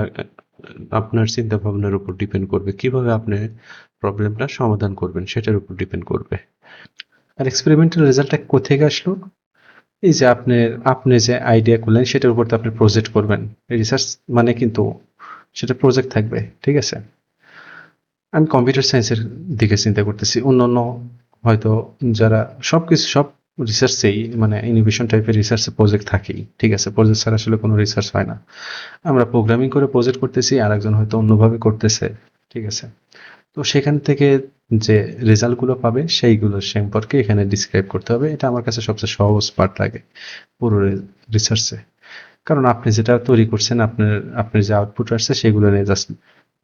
[SPEAKER 1] আপনার চিন্তা ভাবনার উপর ডিপেন্ড করবে, কিভাবে আপনি প্রবলেমটা সমাধান করবেন সেটার উপর ডিপেন্ড করবে। আর এক্সপেরিমেন্টাল রেজাল্টটা কোত্থেকে আসলো? এই যে আপনি যে আইডিয়া করলেন সেটার উপর তো আপনি প্রজেক্ট করবেন। রিসার্চ মানে কিন্তু সেটা প্রজেক্ট থাকবে, ঠিক আছে। আমি কম্পিউটার সায়েন্সের দিকে চিন্তা করতেছি। অন্যান্য হয়তো যারা সব রিসার্চেই মানে ইনোভেশন টাইপের রিসার্চে প্রজেক্ট থাকেই, ঠিক আছে। প্রজেক্ট ছাড়া আসলে কোনো রিসার্চ হয় না। আমরা প্রোগ্রামিং করে প্রজেক্ট করতেছি, আর একজন হয়তো অন্যভাবে করতেছে, ঠিক আছে। তো সেখান থেকে যে রেজাল্টগুলো পাবে সেইগুলো সম্পর্কে এখানে ডিসক্রাইব করতে হবে। এটা আমার কাছে সবচেয়ে সহজ পার্ট লাগে পুরো রিসার্চে। কারণ আপনি যেটা তৈরি করছেন, আপনার যে আউটপুট আসছে সেগুলো নিয়ে জাস্ট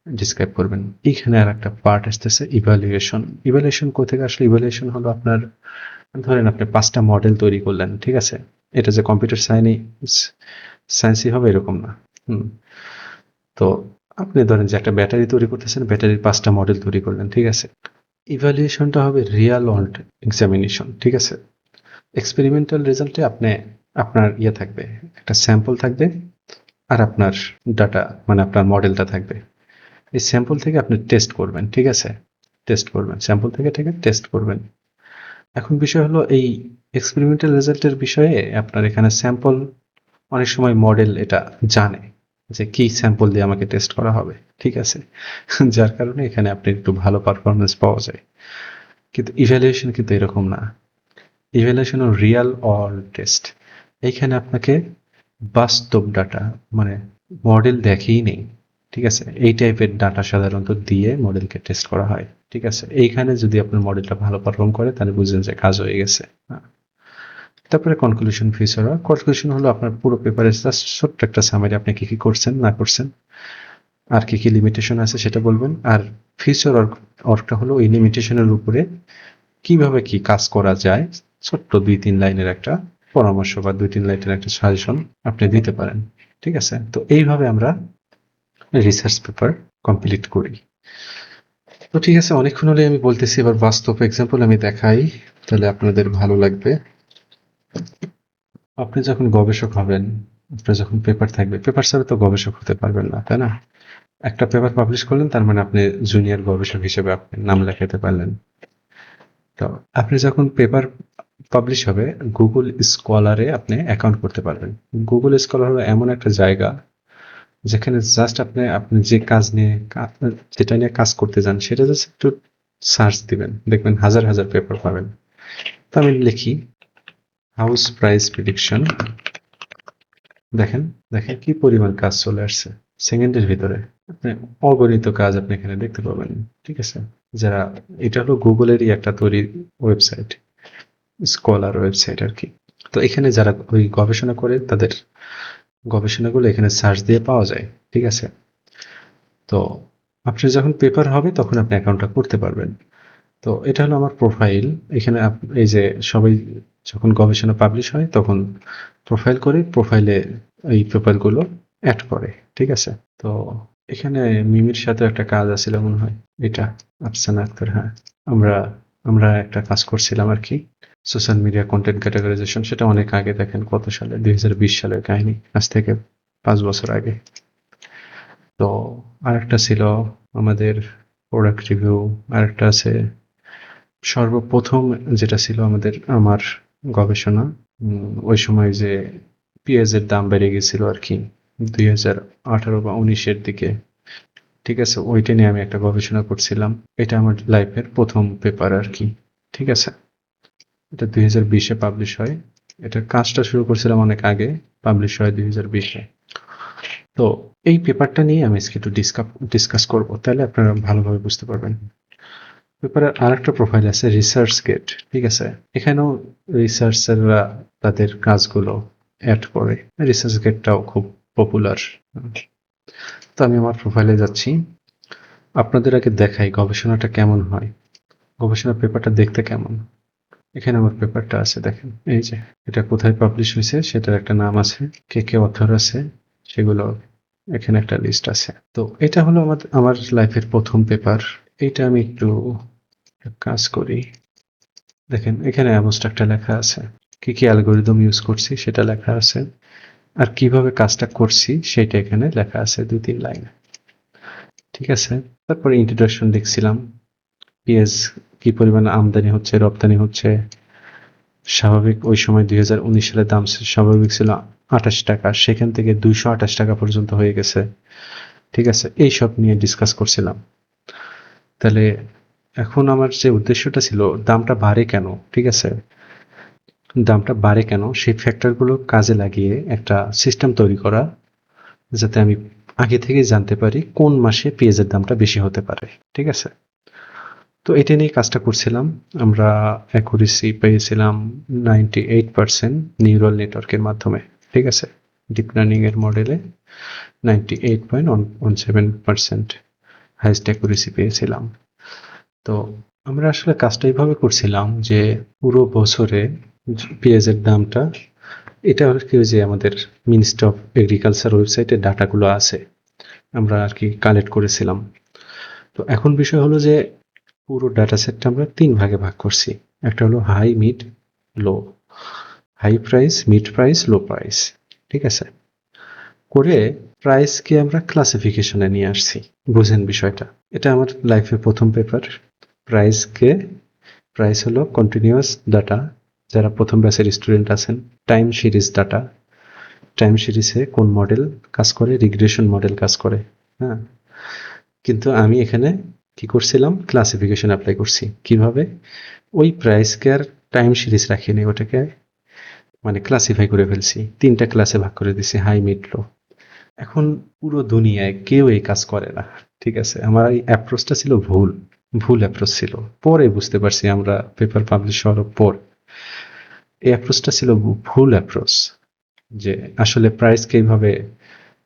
[SPEAKER 1] ডিসক্রাইব করবেন। এইখানে আর একটা পার্ট আসতেছে ইভ্যালুয়েশন। ইভ্যালুয়েশন কোথেকে আসলে? ইভ্যালুয়েশন হলো আপনার, ধরেন আপনি 5টা মডেল তৈরি করলেন, ঠিক আছে। এটা যে কম্পিউটার সায়েন্সই হবে এরকম না। হুম। তো আপনি ধরেন যে একটা ব্যাটারি তৈরি করতেছেন, ব্যাটারির 5টা মডেল তৈরি করলেন, ঠিক আছে। ইভ্যালুয়েশনটা হবে রিয়াল ওয়ার্ল্ড এক্সামিনেশন, ঠিক আছে। এক্সপেরিমেন্টাল রেজাল্টে আপনার ইয়ে থাকবে, একটা স্যাম্পল থাকবে, আর আপনার ডাটা মানে আপনার মডেলটা থাকবে। এই স্যাম্পল থেকে আপনি টেস্ট করবেন, ঠিক আছে। টেস্ট করবেন স্যাম্পল থেকে টেস্ট করবেন। এখন বিষয় হলো এই এক্সপেরিমেন্টাল রেজাল্টের বিষয়ে আপনার এখানে স্যাম্পল, অনেক সময় মডেল এটা জানে যে কি স্যাম্পল দিয়ে আমাকে টেস্ট করা হবে, ঠিক আছে। যার কারণে এখানে আপনি একটু ভালো পারফরমেন্স পাওয়া যায়। কিন্তু ইভ্যালুয়েশন কিন্তু এরকম না। ইভ্যালুয়েশন ও রিয়াল ওয়ার্ল্ড টেস্ট। এইখানে আপনাকে বাস্তব ডাটা মানে মডেল দেখেই নেই, ঠিক আছে। এই টাইপের ডাটা সাধারণত দিয়ে মডেলকে টেস্ট করা হয়, ঠিক আছে। এইখানে যদি আপনার মডেলটা ভালো পারফর্ম করে তাহলে বুঝবেন যে কাজ হয়ে গেছে। তারপরে কনক্লুশন ফিচার। কনক্লুশন হলো আপনার পুরো পেপারের জাস্ট ছোট্ট একটা সামারি, আপনি কি কি করছেন না করছেন, আর কি কি লিমিটেশন আছে সেটা বলবেন। আর ফিচার অর্কটা হলো এই লিমিটেশনের উপরে কিভাবে কি কাজ করা যায়, ছোট্ট 2-3 লাইনের একটা পরামর্শ বা 2-3 লাইনের একটা সাজেশন আপনি দিতে পারেন, ঠিক আছে। তো এইভাবে আমরা রিসার্চ পেপার কমপ্লিট করি। তো ঠিক আছে, অনেকক্ষণ হলে আমি বলতেছি, এবার বাস্তব এক্সাম্পল আমি দেখাই, তাহলে আপনাদের ভালো লাগবে। আপনি যখন গবেষক হবেন, আপনার যখন পেপার থাকবে, পেপার ছাড়া তো গবেষক হতে পারবেন না, তাই না? একটা পেপার পাবলিশ করলেন, তার মানে আপনি জুনিয়র গবেষক হিসেবে আপনি নাম লেখাতে পারলেন। তো আপনি যখন পেপার পাবলিশ হবে, গুগল স্কলারে আপনি অ্যাকাউন্ট করতে পারবেন। গুগল স্কলার হলো এমন একটা জায়গা যেখানে জাস্ট আপনি যে কাজ নিয়ে যেটা নিয়ে কাজ করতে যান সেটা জাস্ট একটু সার্চ দিবেন, দেখবেন হাজার হাজার পেপার পাবেন। তো আমি লিখি হাউস প্রাইস প্রেডিকশন, দেখেন দেখেন কি পরিমাণ কাজ চলে আসছে সেকেন্ডের ভিতরে। আপনি অগণিত কাজ আপনি এখানে দেখতে পাবেন, ঠিক আছে। যারা, এটা হলো গুগলেরই একটা তৈরি ওয়েবসাইট, স্কলার ওয়েবসাইট আর কি। তো এখানে যারা ওই গবেষণা করে তাদের গবেষণাগুলো এখানে সার্চ দিয়ে পাওয়া যায়, ঠিক আছে। তো আপনার যখন পেপার হবে তখন আপনি অ্যাকাউন্টটা করতে পারবেন। তো এটা হলো আমার প্রোফাইল। এখানে এই যে সবাই যখন গবেষণা পাবলিশ হয় তখন প্রোফাইল করে প্রোফাইলে এই পেপারগুলো অ্যাড করে, ঠিক আছে। তো এখানে মিমির সাথে একটা কাজ আছিল মনে হয়, এটা আফসানা আক্তার, হ্যাঁ। আমরা আমরা একটা কাজ করছিলাম আর কি, সোশ্যাল মিডিয়া কন্টেন্ট ক্যাটাগরাইজেশন। সেটা অনেক আগে, দেখেন কত সালে, 2020 সালের কাহিনী, আজ থেকে 5 বছর আগে। তো আরেকটা ছিল আমাদের প্রোডাক্ট রিভিউ, আরেকটা আছে সর্বপ্রথম যেটা ছিল আমার গবেষণা। ওই সময় যে পেঁয়াজের দাম বেড়ে গেছিল আর কি, 2018 বা 19-এর দিকে, ঠিক আছে, ওইটা নিয়ে আমি একটা গবেষণা করছিলাম। এটা আমার লাইফের প্রথম পেপার আর কি, ঠিক আছে। এটা 2020-এ পাবলিশ হয়। এটার কাজটা শুরু করছিলাম অনেক আগে, পাবলিশ হয় 2020-এ। তো এই পেপারটা নিয়ে আমি আজকে একটু ডিসকাস করব, তাহলে আপনারা ভালোভাবে বুঝতে পারবেন। পেপারের আরেকটা প্রোফাইল আছে রিসার্চ গেট, ঠিক আছে। এখানেও রিসার্চাররা তাদের কাজগুলো অ্যাড করে। রিসার্চ গেটটাও খুব পপুলার। তো আমি আমার প্রোফাইলে যাচ্ছি, আপনাদের আগে দেখাই গবেষণাটা কেমন হয়, গবেষণা পেপারটা দেখতে কেমন। এখানে আমার পেপারটা আছে, দেখেন এই যে, এটা কোথায় পাবলিশ হয়েছে সেটার একটা নাম আছে, কে কে অথর আছে সেগুলো এখানে একটা লিস্ট আছে। তো এটা হলো আমার লাইফের প্রথম পেপার। এটা আমি একটু কাজ করি, দেখেন এখানে অ্যাবস্ট্রাক্টে লেখা আছে, কি কি অ্যালগোরিদম ইউজ করছি সেটা লেখা আছে, আর কিভাবে কাজটা করছি সেটা এখানে লেখা আছে 2-3 লাইন, ঠিক আছে। তারপরে ইন্ট্রোডাকশন লিখছিলাম, পেঁয়াজ কি পরিমাণ আমদানি হচ্ছে, রপ্তানি হচ্ছে। স্বাভাবিক ওই সময় 2019 সালে দাম স্বাভাবিক ছিল 28 টাকা, সেখান থেকে 228 টাকা পর্যন্ত হয়ে গেছে, ঠিক আছে। এইসব নিয়ে ডিসকাস করছিলাম। তাহলে এখন আমার যে উদ্দেশ্যটা ছিল, দামটা বাড়ে কেন, ঠিক আছে, দামটা বাড়ে কেন সেই ফ্যাক্টরগুলো কাজে লাগিয়ে একটা সিস্টেম তৈরি করা, যাতে আমি আগে থেকে জানতে পারি কোন মাসে পেঁয়াজের দামটা বেশি হতে পারে, ঠিক আছে। তো এটা নিয়ে কাজটা করছিলাম। আমরা অ্যাকুরেসি পেয়েছিলাম 98% নিউরাল নেটওয়ার্কের মাধ্যমে, ঠিক আছে। ডিপ লার্নিং এর মডেলে 98.17% হাইয়েস্ট অ্যাকুরেসি পেয়েছিলাম। তো আমরা আসলে কাজটা এইভাবে করছিলাম যে পুরো বছরে পেঁয়াজের দামটা, এটা আর কি, যে আমাদের মিনিস্ট্রি অফ এগ্রিকালচার ওয়েবসাইটে ডাটাগুলো আছে, আমরা আর কি কালেক্ট করেছিলাম। তো এখন বিষয় হলো যে পুরো ডাটা সেটটা আমরা 3 ভাগে ভাগ করছি। একটা হলো high, mid, low. High price, mid price, low price, ঠিক আছে। করে প্রাইসকে আমরা ক্লাসিফিকেশনে নিয়ে আসছি। বুঝেন বিষয়টা, এটা আমার লাইফের প্রথম পেপার। প্রাইসকে, প্রাইস হলো কন্টিনিউয়াস ডাটা, যারা প্রথম ব্যাচের স্টুডেন্ট আছেন, টাইম সিরিজ ডাটা, টাইম সিরিজে কোন মডেল কাজ করে, রিগ্রেশন মডেল কাজ করে, হ্যাঁ। কিন্তু আমি এখানে কি করছিলাম, ক্লাসিফিকেশন অ্যাপ্লাই করছি। কিভাবে, ওই প্রাইসকে আর টাইম সিরিজ রাখিনি, ওটাকে মানে ক্লাসিফাই করে ফেলছি, 3টা ক্লাসে ভাগ করে দিছি, হাই, মিড, লো। এখন পুরো দুনিয়ায় কেউ এই কাজ করে না, ঠিক আছে। আমার এই অ্যাপ্রোচটা ছিল ভুল, ভুল অ্যাপ্রোচ ছিল। পরে বুঝতে পারছি, আমরা পেপার পাবলিশ হওয়ার পর এই অ্যাপ্রোচটা ছিল ভুল অ্যাপ্রোচ, যে আসলে প্রাইসকে এইভাবে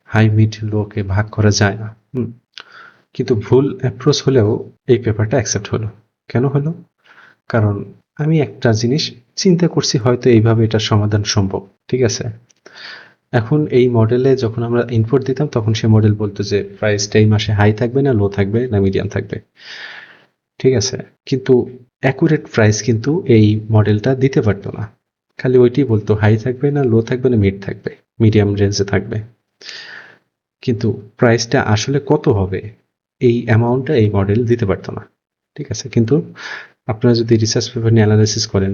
[SPEAKER 1] হাই, মিড, লো কে ভাগ করা যায় না। কিন্তু ভুল অ্যাপ্রোচ হলেও এই পেপারটা অ্যাকসেপ্ট হলো। কেন হলো? কারণ আমি একটা জিনিস চিন্তা করছি, হয়তো এইভাবে এটার সমাধান সম্ভব, ঠিক আছে। এখন এই মডেলে যখন আমরা ইনপুট দিতাম, তখন সে মডেল বলতো যে প্রাইসটা এই মাসে হাই থাকবে না লো থাকবে না মিডিয়াম থাকবে, ঠিক আছে। কিন্তু অ্যাকুরেট প্রাইস কিন্তু এই মডেলটা দিতে পারতো না, খালি ওইটাই বলতো হাই থাকবে না লো থাকবে না মিড থাকবে, মিডিয়াম রেঞ্জে থাকবে। কিন্তু প্রাইসটা আসলে কত হবে এই অ্যামাউন্টটা এই মডেল দিতে পারতো না, ঠিক আছে। কিন্তু আপনারা যদি রিসার্চ পেপার নিয়ে অ্যানালাইসিস করেন,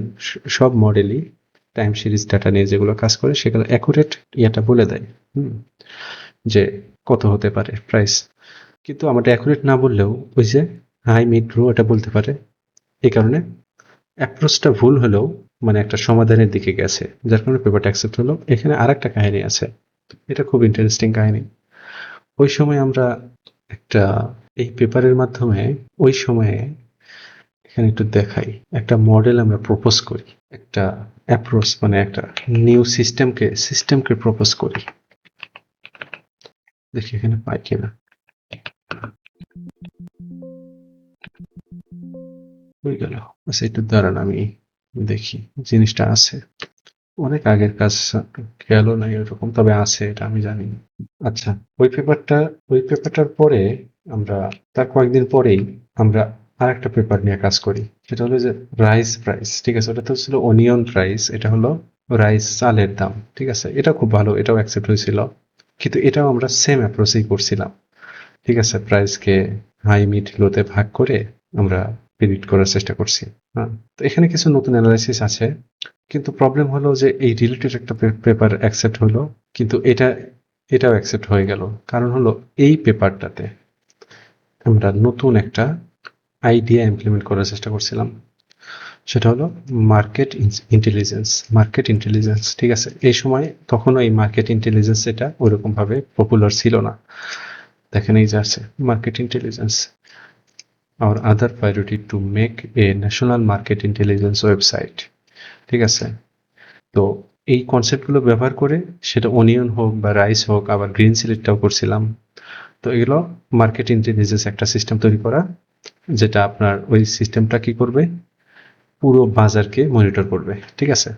[SPEAKER 1] সব মডেলই টাইম সিরিজ ডাটা নিয়ে যেগুলো কাজ করে সেগুলো অ্যাকুরেট ইয়াটা বলে দেয়, যে কত হতে পারে প্রাইস। কিন্তু আমাদের অ্যাকুরেট না বললেও ওই যে হাই, মিড, লো এটা বলতে পারে। এই কারণে অ্যাপ্রোচটা ভুল হলেও মানে একটা সমাধানের দিকে গেছে, যার কারণে পেপারটা অ্যাকসেপ্ট হলো। এখানে আরেকটা কাহিনী আছে, এটা খুব ইন্টারেস্টিং কাহিনী। ওই সময় আমরা একটা, এই পেপারের মাধ্যমে ওই সময়ে, এখানে একটু দেখাই, একটা মডেল আমরা প্রপোজ করি, একটা অ্যাপ্রোচ মানে একটা নিউ সিস্টেমকে প্রপোজ করি। দেখি এখানে পাই কিনা। হয়ে গেল। আচ্ছা একটু দাঁড়ান, আমি দেখি জিনিসটা আছে। অনেক আগের কাজ, গেল না এরকম, তবে আছে এটা আমি জানি। আচ্ছা, ওই পেপারটা ওই পেপারটার পরে আমরা তার কয়েকদিন পরেই আমরা আরেকটা পেপার নিয়ে কাজ করি। সেটা হলো যে রাইস প্রাইস। ঠিক আছে, ওটা তো ছিল অনিয়ন প্রাইস, এটা হলো রাইস চালের দাম। ঠিক আছে, এটা খুব ভালো, এটাও অ্যাকসেপ্ট হয়েছিল। কিন্তু এটাও আমরা সেম অ্যাপ্রোচেই করছিলাম। ঠিক আছে, প্রাইসকে হাই মিড লোতে ভাগ করে আমরা প্রেডিক্ট করার চেষ্টা করছি। হ্যাঁ, তো এখানে কিছু নতুন অ্যানালাইসিস আছে, কিন্তু প্রবলেম হলো যে এই রিলেটেড একটা পেপার অ্যাকসেপ্ট হলো, কিন্তু এটাও অ্যাকসেপ্ট হয়ে গেল। কারণ হলো এই পেপারটাতে আমরা নতুন একটা আইডিয়া ইমপ্লিমেন্ট করার চেষ্টা করছিলাম। সেটা হলো মার্কেট ইন্টেলিজেন্স। ঠিক আছে, এই সময় তখনও এই মার্কেট ইন্টেলিজেন্স এটা ওরকম ভাবে পপুলার ছিল না। দেখেন এই যে আছে market intelligence, our other priority to make a national market intelligence website। ঠিক আছে, তো এই কনসেপ্টগুলো ব্যবহার করে সেটা অনিয়ন হোক বা রাইস হোক, আবার গ্রিন সিলেক্টটাও করছিলাম। তো এগুলো মার্কেট ইন্টেলিজেন্স একটা সিস্টেম তৈরি করা, যেটা আপনার ওই সিস্টেমটা কি করবে, পুরো বাজারকে মনিটর করবে। ঠিক আছে,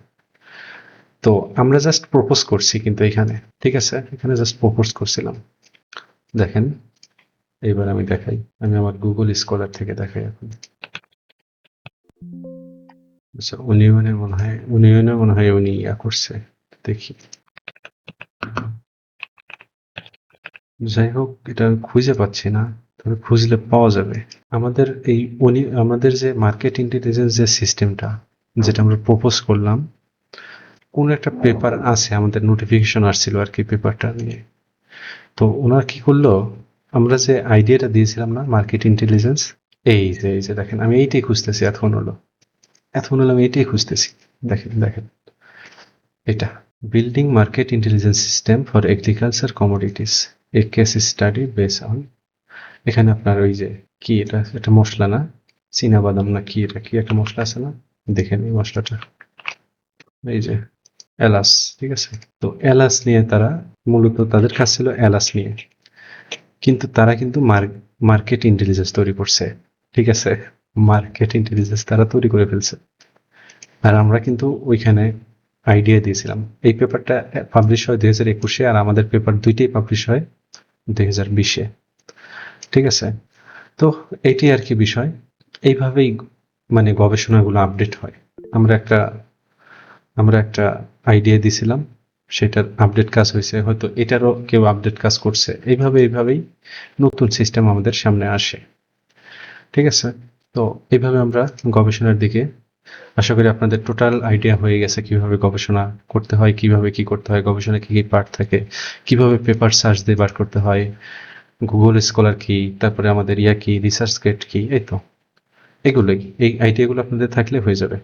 [SPEAKER 1] তো আমরা জাস্ট প্রপোজ করছি কিন্তু এখানে, ঠিক আছে, এখানে জাস্ট প্রপোজ করছিলাম। দেখেন, এইবার আমি দেখাই, আমি আমার গুগল স্কলার থেকে দেখাই এখন। আচ্ছা, উনি উনি ইয়া করছে, দেখি। যাই হোক, এটা আমি খুঁজে পাচ্ছি না, তবে খুঁজলে পাওয়া যাবে। আমাদের যে মার্কেট ইন্টেলিজেন্স যে সিস্টেমটা, যেটা আমরা প্রপোজ করলাম, কোন একটা পেপার আছে, আমাদের নোটিফিকেশন আসছিল আর কি পেপারটা নিয়ে। তো ওনার কি করলো, আমরা যে আইডিয়াটা দিয়েছিলাম না মার্কেট ইন্টেলিজেন্স, এই যে দেখেন, আমি এইটাই খুঁজতেছি, এতক্ষণ হলো আমি এইটাই খুঁজতেছি। দেখেন দেখেন, এটা building market intelligence system for agriculture commodities, A case study base on. এখানে আপনার ওই যে কি, এটা মশলা না, চীনা বাদাম না কি, এটা কি একটা মশলা আছে না, দেখেন এই মশলাটা, এই যে এলাচ। ঠিক আছে, তো এলাচ নিয়ে তারা, মূলত তাদের কাজ ছিল এলাচ নিয়ে, কিন্তু তারা কিন্তু মার্কেট ইন্টেলিজেন্স তৈরি করছে। ঠিক আছে, মার্কেট ইন্টেলিজেন্স তারা তৈরি করে ফেলছে। আর আমরা কিন্তু ওইখানে আইডিয়া দিয়েছিলাম। এই পেপারটা পাবলিশ হয় 2021-এ, আর আমাদের পেপার দুইটাই পাবলিশ হয় 2020-এ। ঠিক আছে, তো এটি আর কি বিষয়। এইভাবেই মানে গবেষণাগুলো আপডেট হয়। আমরা একটা আমরা একটা আইডিয়া দিছিলাম, সেটার আপডেট কাজ হয়েছে, হয়তো এটারও কেউ আপডেট কাজ করছে, এইভাবেই নতুন সিস্টেম আমাদের সামনে আসে। ঠিক আছে, তো এইভাবে আমরা গবেষণার দিকে, আশা করি আপনাদের টোটাল আইডিয়া হয়ে গেছে কিভাবে গবেষণা করতে হয়, কিভাবে কি করতে হয়, গবেষণা কি কি পার্ট থাকে, কিভাবে পেপার সার্চ দিয়ে বার করতে হয়, গুগল স্কলার কি, তারপরে আমাদের ইয়া কি, রিসার্চ গেট কি, এই তো এগুলোই। এই আইডিয়াগুলো আপনাদের থাকলে হয়ে যাবে।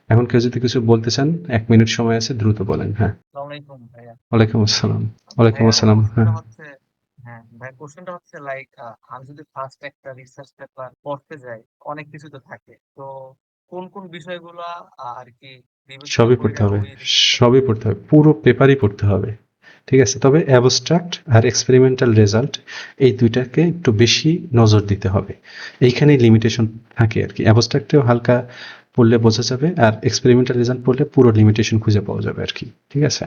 [SPEAKER 1] এখন কেউ যদি কিছু বলতে চান, 1 মিনিট সময় আছে, দ্রুত বলেন। হ্যাঁ,
[SPEAKER 2] আসসালামু আলাইকুম ভাইয়া।
[SPEAKER 1] ওয়ালাইকুম আসসালাম। ওয়ালাইকুম
[SPEAKER 2] ভাইয়া
[SPEAKER 1] আসসালাম। হ্যাঁ,
[SPEAKER 2] কোশ্চেনটা হচ্ছে, হ্যাঁ ভাই কোশ্চেনটা হচ্ছে লাইক, আমি যদি ফার্স্ট একটা রিসার্চ পেপার পড়তে যাই, অনেক কিছু তো থাকে, তো কোন কোন বিষয়গুলা আর কি বিবেচনা
[SPEAKER 1] সবই পড়তে
[SPEAKER 2] কইরা
[SPEAKER 1] হবে,
[SPEAKER 2] ওই রিসার্চটা
[SPEAKER 1] সবই
[SPEAKER 2] করতে
[SPEAKER 1] পড়তে
[SPEAKER 2] হবে?
[SPEAKER 1] হবে, পুরো পেপারই পড়তে হবে। ঠিক আছে, তবে অ্যাবস্ট্রাক্ট আর এক্সপেরিমেন্টাল রেজাল্ট, এই দুইটাকে একটু বেশি নজর দিতে হবে। এইখানেই লিমিটেশন থাকে আর কি। অ্যাবস্ট্রাক্টেও হালকা পড়লে বোঝা যাবে, আর এক্সপেরিমেন্টাল রেজাল্ট পড়লে পুরো লিমিটেশন খুঁজে পাওয়া যাবে আর কি। ঠিক আছে।